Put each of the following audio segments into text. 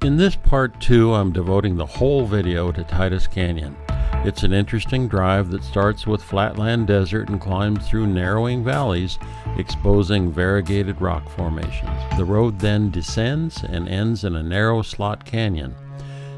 In this part 2, I'm devoting the whole video to Titus Canyon. It's an interesting drive that starts with flatland desert and climbs through narrowing valleys, exposing variegated rock formations. The road then descends and ends in a narrow slot canyon.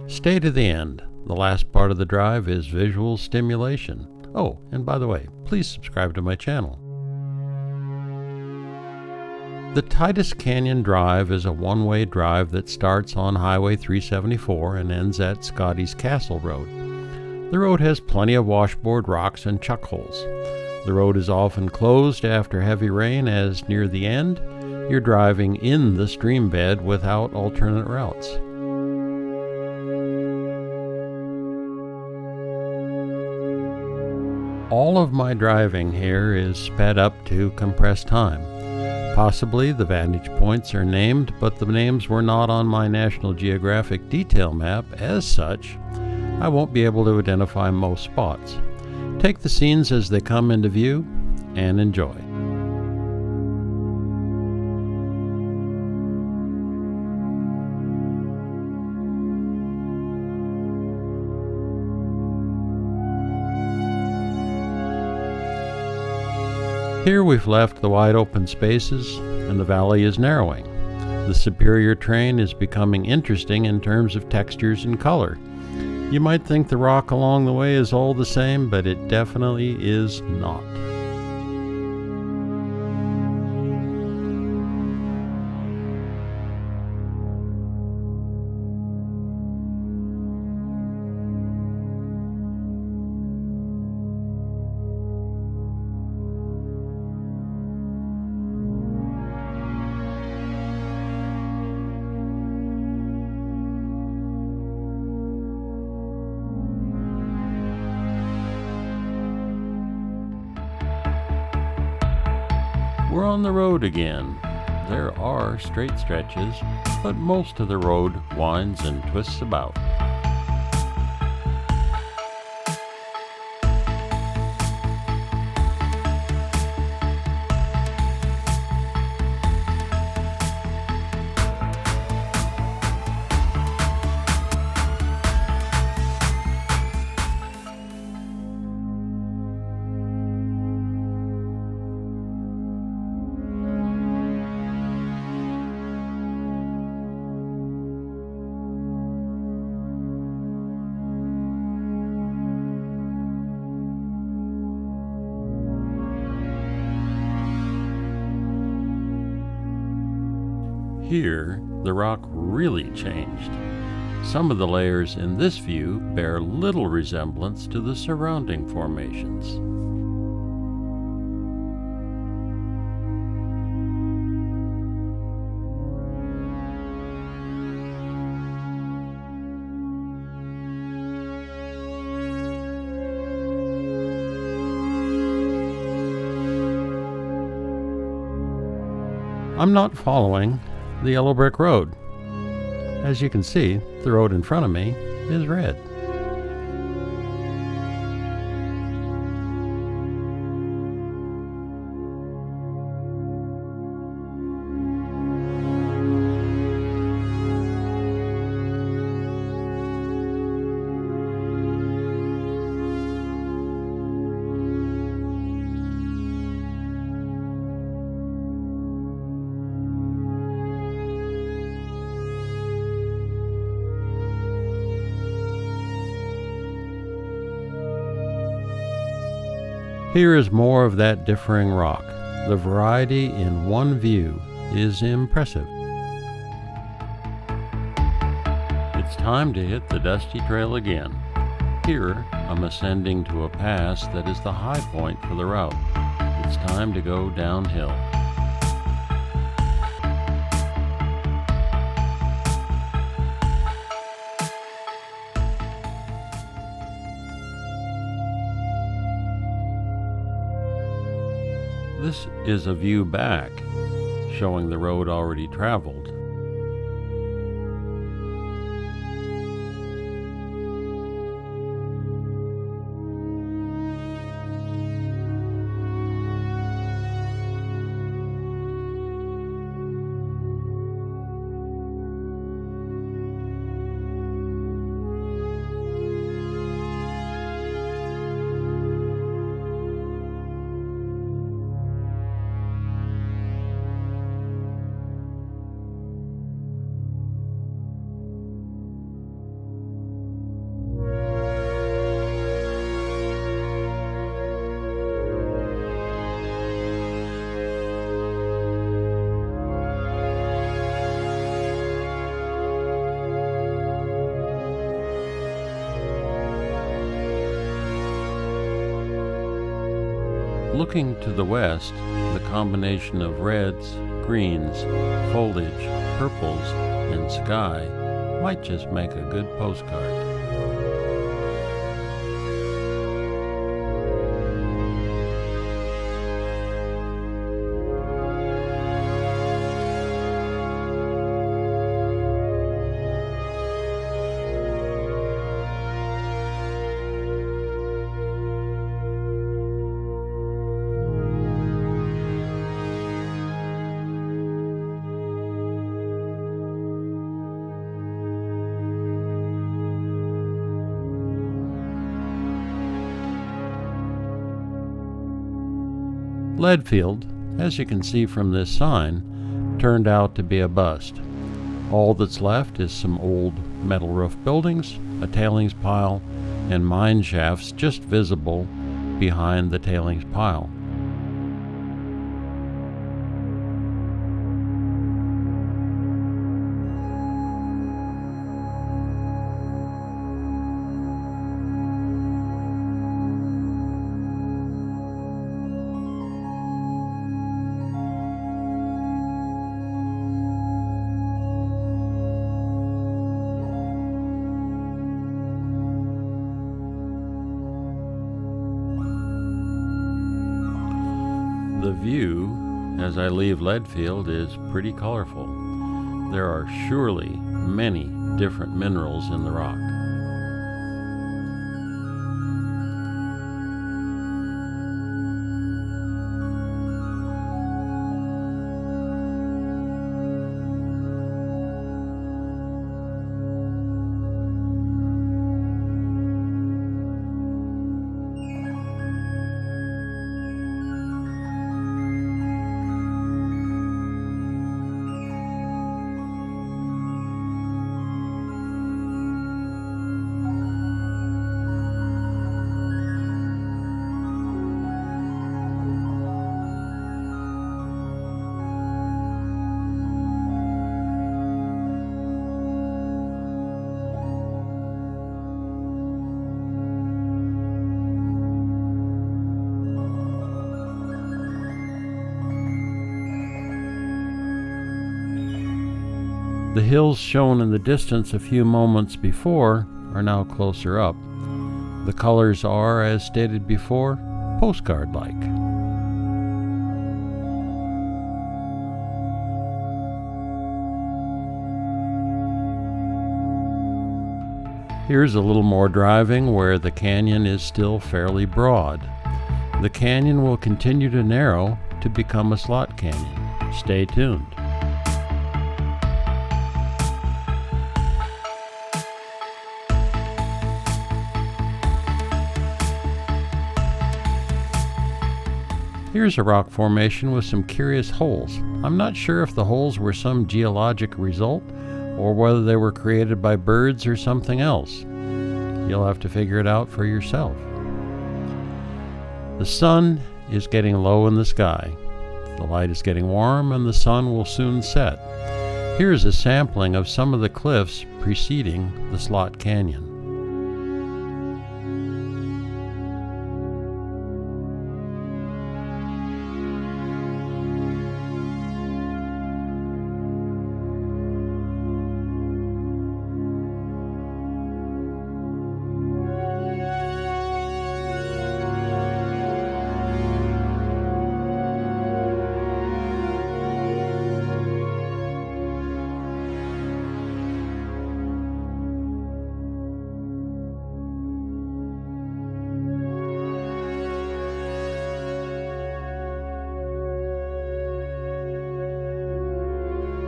Stay to the end. The last part of the drive is visual stimulation. Oh, and by the way, please subscribe to my channel. The Titus Canyon Drive is a one-way drive that starts on Highway 374 and ends at Scotty's Castle Road. The road has plenty of washboard rocks and chuck holes. The road is often closed after heavy rain, as near the end, you're driving in the stream bed without alternate routes. All of my driving here is sped up to compress time. Possibly the vantage points are named, but the names were not on my National Geographic detail map. As such, I won't be able to identify most spots. Take the scenes as they come into view and enjoy. Here we've left the wide open spaces and the valley is narrowing. The superior terrain is becoming interesting in terms of textures and color. You might think the rock along the way is all the same, but it definitely is not. We're on the road again. There are straight stretches, but most of the road winds and twists about. Here, the rock really changed. Some of the layers in this view bear little resemblance to the surrounding formations. I'm not following the yellow brick road. As you can see, the road in front of me is red. Here is more of that differing rock. The variety in one view is impressive. It's time to hit the dusty trail again. Here, I'm ascending to a pass that is the high point for the route. It's time to go downhill. This is a view back, showing the road already traveled. Looking to the west, the combination of reds, greens, foliage, purples, and sky might just make a good postcard. Leadfield, as you can see from this sign, turned out to be a bust. All that's left is some old metal roof buildings, a tailings pile, and mine shafts just visible behind the tailings pile. The view as I leave Leadfield is pretty colorful. There are surely many different minerals in the rock. The hills shown in the distance a few moments before are now closer up. The colors are, as stated before, postcard-like. Here's a little more driving where the canyon is still fairly broad. The canyon will continue to narrow to become a slot canyon. Stay tuned. Here's a rock formation with some curious holes. I'm not sure if the holes were some geologic result or whether they were created by birds or something else. You'll have to figure it out for yourself. The sun is getting low in the sky. The light is getting warm and the sun will soon set. Here's a sampling of some of the cliffs preceding the Slot Canyon.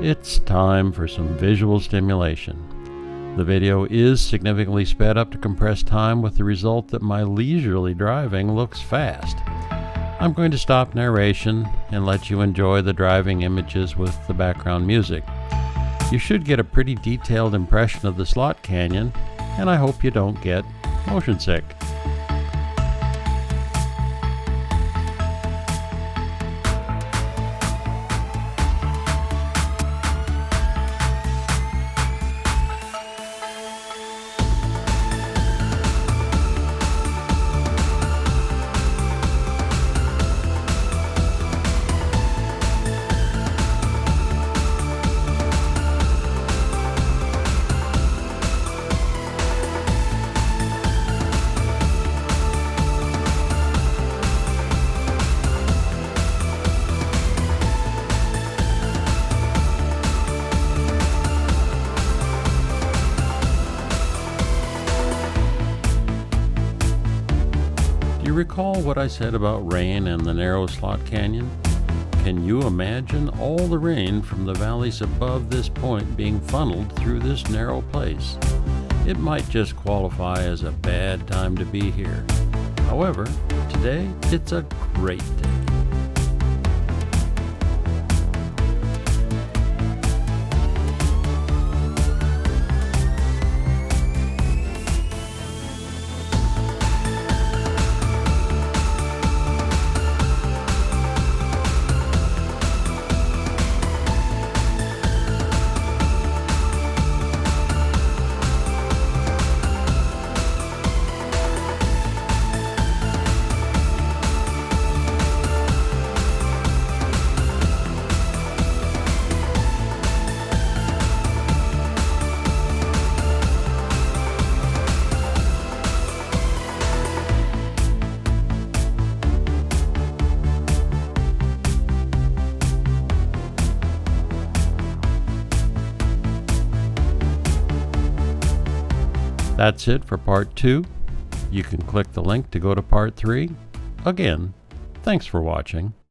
It's time for some visual stimulation. The video is significantly sped up to compress time with the result that my leisurely driving looks fast. I'm going to stop narration and let you enjoy the driving images with the background music. You should get a pretty detailed impression of the Slot Canyon, and I hope you don't get motion sick. you recall what I said about rain and the narrow slot canyon? Can you imagine all the rain from the valleys above this point being funneled through this narrow place? It might just qualify as a bad time to be here. However, today it's a great day. That's it for part 2. You can click the link to go to part 3. Again, thanks for watching.